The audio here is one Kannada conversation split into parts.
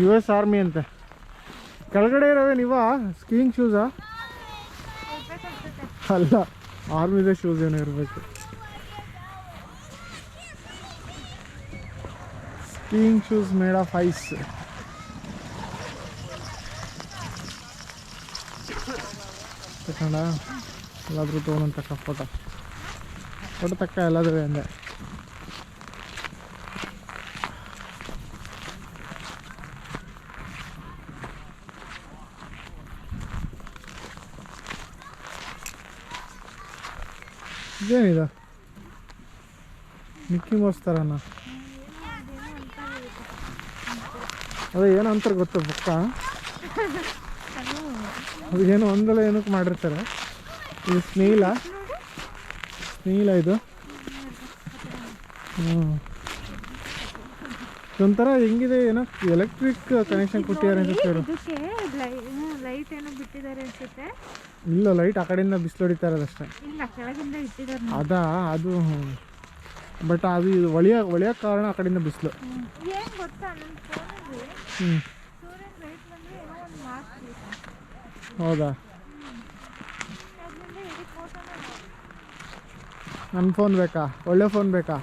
US ಆರ್ಮಿ ಅಂತೆ. ಕೆಳಗಡೆ ಇರೋವೆ ನೀವ ಸ್ಕೀಯಿಂಗ್ ಶೂಸಾ? ಅಲ್ಲ, ಆರ್ಮಿದ ಶೂಸ್ ಏನೋ ಇರಬೇಕು. Skiing shoes made of ice. ತಕೊಂಡ ಎಲ್ಲಾದ್ರೂ ತೊಗೊಂಡು ತಕ್ಕ ಫೋಟೋ ತಕ್ಕ ಎಲ್ಲಾದ್ರೂ ಅಂದೆ. ಇದೇನಿದೆ ಮಿಕ್ಕಿ ಮೌಸ್ ಥರನಾ? ಅದೇ ಏನೋ ಅಂತಾರೆ ಗೊತ್ತ ಬುಕ್ಕ, ಅದು ಏನೋ ಒಂದಲ್ಲ ಏನಕ್ಕೆ ಮಾಡಿರ್ತಾರೆ. ಇದು ಸ್ನೇಹಿಲ ಇದು. ಒಂಥರ ಹೆಂಗಿದೆ ಏನೋ ಎಲೆಕ್ಟ್ರಿಕ್ ಕನೆಕ್ಷನ್ ಕೊಟ್ಟಿದ್ದಾರೆ ಅನ್ಸುತ್ತೆ. ಇಲ್ಲ, ಲೈಟ್ ಆ ಕಡೆಯಿಂದ ಬಿಸಿಲು ಹೊಡಿತಾ ಇರೋದಷ್ಟೇ. ಅದಾ ಅದು, ಬಟ್ ಅದು ಒಳಿಯೋ ಕಾರಣ ಆ ಕಡೆಯಿಂದ ಬಿಸಿಲು. ಹೌದಾ? ನನ್ನ ಫೋನ್ ಬೇಕಾ? ಒಳ್ಳೆ ಫೋನ್ ಬೇಕಾ?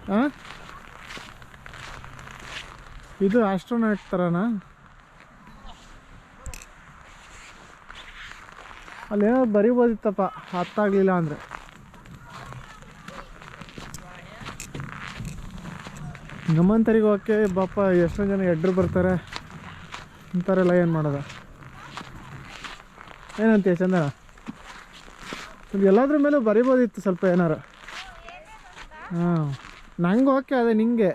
ಹಾಂ, ಇದು ಆಸ್ಟ್ರೋನಾಟ್ ಥರನಾ? ಅಲ್ಲೇನೋ ಬರಿಬೋದಿತ್ತಪ್ಪ, ಅರ್ಥಾಗಲಿಲ್ಲ ಅಂದರೆ. ಗಮಂತರಿಗೆ ಹೋಗೋಕ್ಕೆ ಬಾಪ ಎಷ್ಟೊಂದು ಜನ ಎಡ್ರು ಬರ್ತಾರೆ ಅಂತಾರೆಲ್ಲ. ಏನು ಮಾಡೋದು? ಏನಂತೀಯ ಚಂದನ? ಎಲ್ಲಾದ್ರ ಮೇಲೂ ಬರಿಬೋದಿತ್ತು ಸ್ವಲ್ಪ ಏನಾರು. ಹಾಂ, ನಂಗೆ ಓಕೆ, ಅದೇ ನಿಂಗೆ.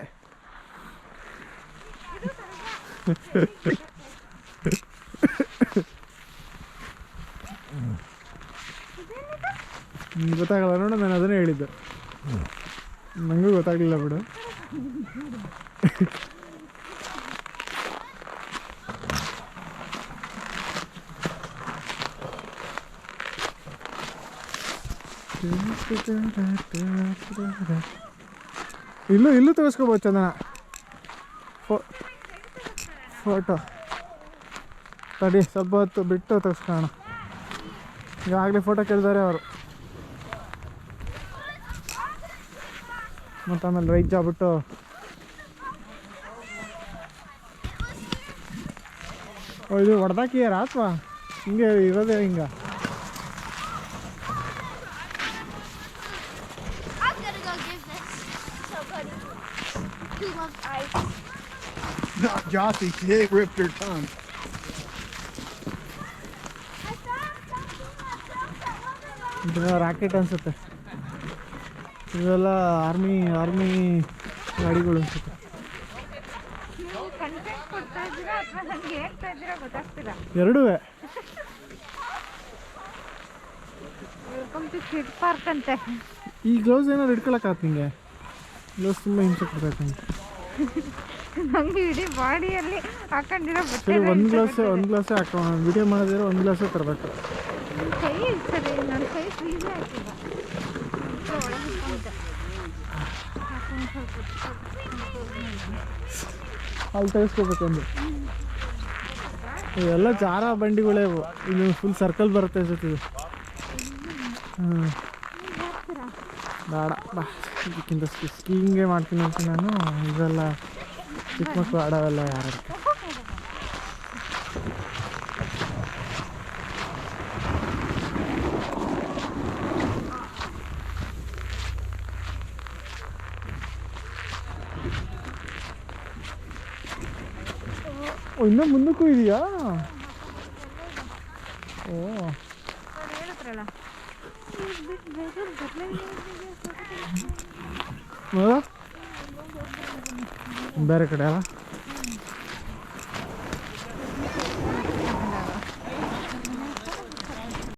ಗೊತ್ತಾಗಲ್ಲ ನೋಡು, ನಾನು ಅದನ್ನೇ ಹೇಳಿದ್ದು. ನನಗೂ ಗೊತ್ತಾಗಲಿಲ್ಲ ಬಿಡು. ಇಲ್ಲೂ ತೆಗೆಸ್ಕೋಬೋದು ಚಂದನ ಫೋಟೋ. ತಡಿ, ಸ್ವಲ್ಪ ಹೊತ್ತು ಬಿಟ್ಟು ತೆಗೆಸ್ಕೊಳ್ಳೋಣ. ಈಗಾಗಲೇ ಫೋಟೋ ಕೇಳಿದಾರೆ ಅವರು. ಮತ್ತು ಆಮೇಲೆ ರೈಟ್ ಜಾಬಿಟ್ಟು ಇದು ಹೊಡೆದಾಕಿಯಾರ ಅಥವಾ ಹಿಂಗೆ ಇರೋದೇ ಹಿಂಗೆ? Not Jossie, she ripped her tongue. ಇದು ರಾಕೆಟ್ ಅನ್ಸುತ್ತೆ. ಇವೆಲ್ಲ ಆರ್ಮಿ ಗಾಡಿಗಳು ಅನ್ಸುತ್ತೆ. ಎರಡೂ. ಈ ಗ್ಲೌಸ್ ಏನಾದ್ರು ಇಟ್ಕೊಳಕ್ಕಾತ್ ನಿಂಗೆ? ಗ್ಲೌಸ್ ತುಂಬ ಹಿಂಸೆ ಕೊಡ್ತೈತೆ ನಂಗೆ ಇಡೀ ಬಾಡಿಯಲ್ಲಿ ಹಾಕೊಂಡಿರೋ. ಸರಿ, ಒಂದು ಗ್ಲಾಸೇ ಹಾಕೋಣ. ವಿಡಿಯೋ ಮಾಡೋದಿರೋ ಒಂದು ಗ್ಲಾಸೇ ತರಬೇಕು. ಕೈ ಸರಿ, ನನ್ನ ಕೈ ಫ್ರೀಜೇ ಹಾಕಿಲ್ಲ. ಅಲ್ಲಿ ತೆಗೆಸ್ಕೋಬೇಕಂದು. ಇವೆಲ್ಲ ಜಾರ ಬಂಡಿಗಳೇ. ಇದು ಫುಲ್ ಸರ್ಕಲ್ ಬರುತ್ತೆ ಅನ್ಸುತ್ತೆ ಇದು. ಬೇಡ ಬಾ, ಇದಕ್ಕಿಂತ ಸ್ಕೀಯಿಂಗೇ ಮಾಡ್ತೀನಿ ಅಂತ ನಾನು. ಇದೆಲ್ಲ ಚಿಕ್ಕ ಮಕ್ಕಳು ಆಡೋವೆಲ್ಲ ಯಾರು? ಇನ್ನೂ ಮುಂದಕ್ಕೂ ಇದೆಯಾ? ಓ, ಬೇರೆ ಕಡೆ ಅಲ್ಲ.